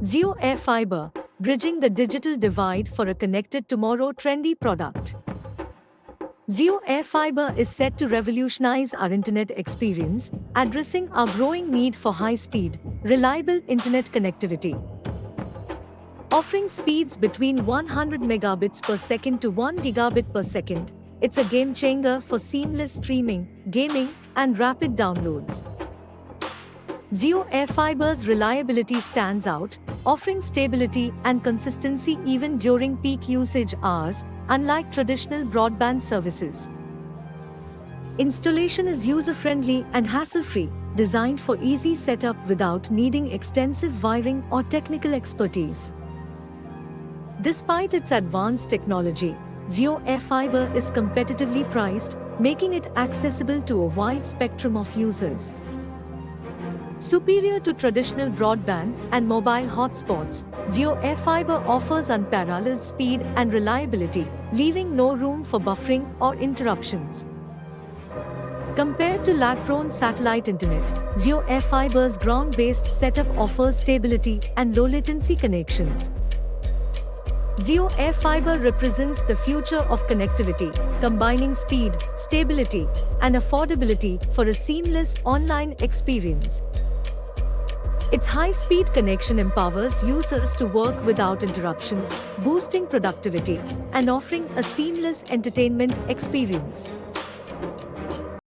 Jio AirFiber, bridging the digital divide for a connected tomorrow trendy product. Jio AirFiber is set to revolutionize our internet experience, addressing our growing need for high-speed, reliable internet connectivity. Offering speeds between 100 megabits per second to 1 gigabit per second, it's a game-changer for seamless streaming, gaming, and rapid downloads. Jio AirFiber's reliability stands out, offering stability and consistency even during peak usage hours, unlike traditional broadband services. Installation is user-friendly and hassle-free, designed for easy setup without needing extensive wiring or technical expertise. Despite its advanced technology, Jio AirFiber is competitively priced, making it accessible to a wide spectrum of users. Superior to traditional broadband and mobile hotspots, Jio AirFiber offers unparalleled speed and reliability, leaving no room for buffering or interruptions. Compared to lag-prone satellite internet, Jio AirFiber's ground-based setup offers stability and low-latency connections. Jio AirFiber represents the future of connectivity, combining speed, stability, and affordability for a seamless online experience. Its high-speed connection empowers users to work without interruptions, boosting productivity and offering a seamless entertainment experience.